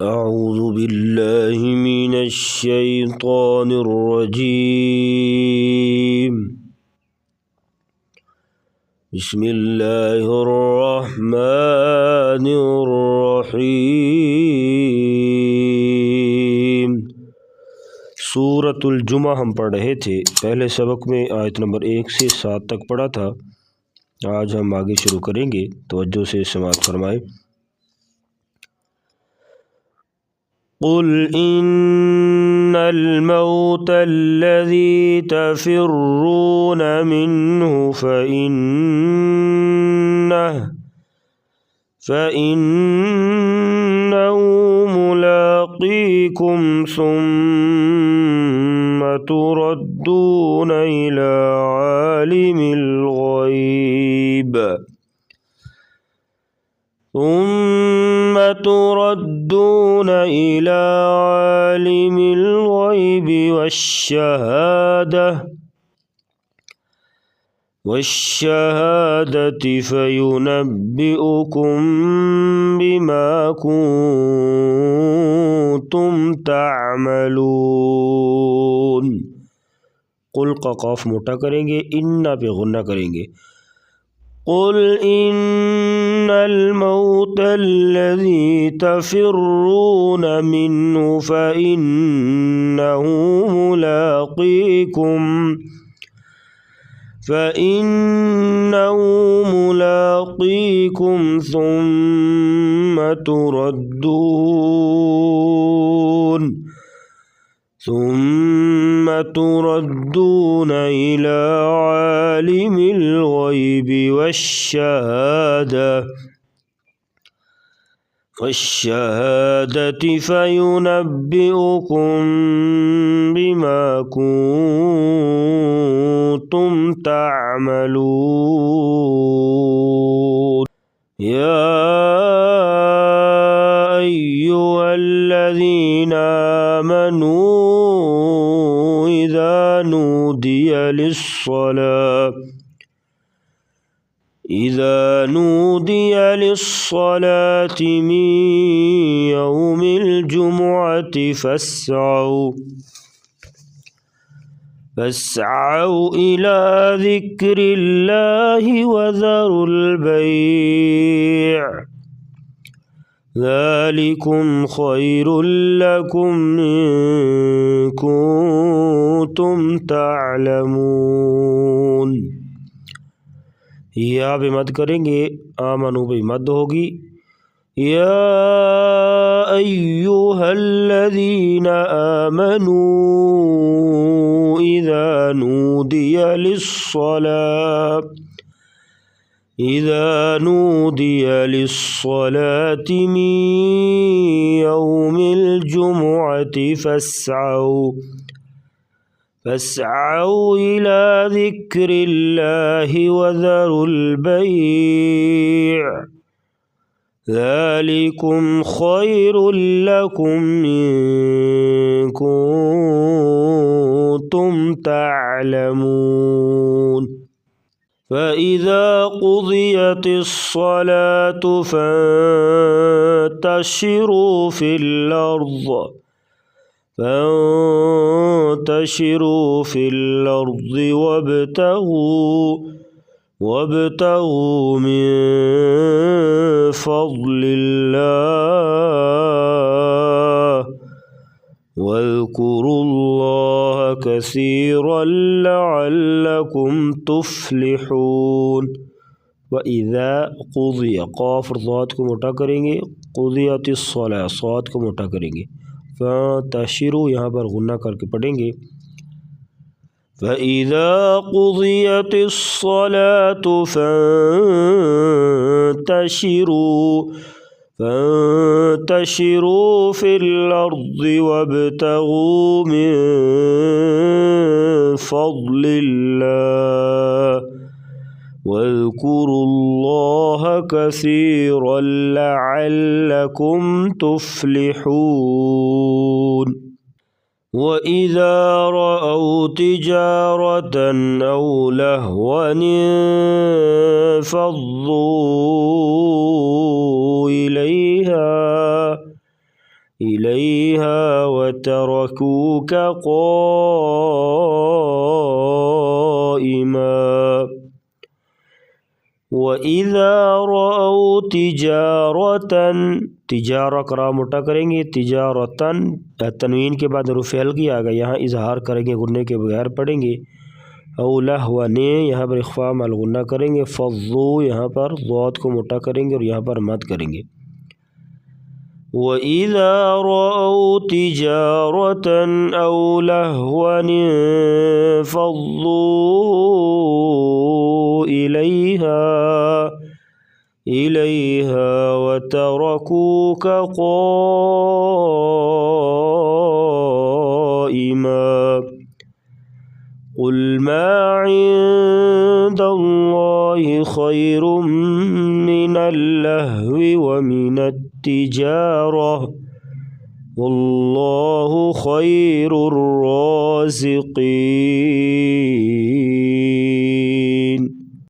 أعوذ بالله من الشيطان الرجيم. بسم الله الرحمن الرحيم। सूरतुल जुमा हम पढ़ रहे थे। पहले सबक में आयत नंबर 1 से 7 तक पढ़ा था। आज हम आगे शुरू करेंगे, तवज्जो से समाअत फरमाए। कुल इन्नल मौत अल्लज़ी तफ़िर्रून मिन्हु फ़इन्नहु मुलाक़ीकुम सुम्मा तुरद्दून इला आलिमिल ग़ैब والشهادة فينبئكم بما كنتم تعملون। कुल का क़ाफ मोटा करेंगे, इन्ना पे गुन्ना करेंगे। कुल इन्नल मौत अल्लज़ी तफ़िर्रून मिन्हु फ़इन्नहु मुलाक़ीकुम ثم تردون إلى عالم الغيب والشهادة فينبئكم بما كنتم تعملون। يا أيها الذين آمنوا إذا نودي للصلاة من يوم الجمعة فاسعوا إلى ذكر الله وذروا البيع ذلكم خير لكم إن كنتم تعلمون। या भी मत करेंगे, आमनू भी मत होगी। या अय्युहल्लज़ीना आमनू इज़ा नूदिय लिस्सलाति मिन यौमिल जुमुअति فاسعوا إلى ذكر الله وذروا البيع ذلكم خير لكم إن كنتم تعلمون। فإذا قضيت الصلاة فانتشروا في الأرض وابتغوا من فضل الله واذكروا الله كثيرا لعلكم تفلحون। وإذا قضي क़ाफ़ और ज़ाद को मोटा करेंगे, क़ुदियतिस्सलाह साद को मोटा करेंगे। फ़ंतशिरू यहाँ पर गुन्ना करके पढ़ेंगे। फ़इज़ा क़ुदियतिस्सलाह فانتشروا في الأرض وابتغوا من فضل الله واذكروا الله كثيرا لعلكم تفلحون۔ وإذا رأوا تجارة أو لهوا انفضوا إليها إليها وتركوك قائما وإذا رأوا तिजारा करा मोटा करेंगे तिजारतन तनवीन के बाद रुफ़ैल की आ गया यहाँ इजहार करेंगे गुन्ने के बगैर पढ़ेंगे औ लहवने यहाँ पर इख्फा मल गुन्ना करेंगे फ़ज़्ज़ू यहाँ पर ज़ौत को मोटा करेंगे और यहाँ पर मद करेंगे वइज़ा रअऊ तिजारतन औ लहवन फ़ज़्ज़ू इलैहा वतरकूक क़ाइमा क़ुल मा इंदल्लाहि ख़ैरुम मिनल लहवी व मिनत तिजारा वल्लाहु ख़ैरुर राज़िक़ीन।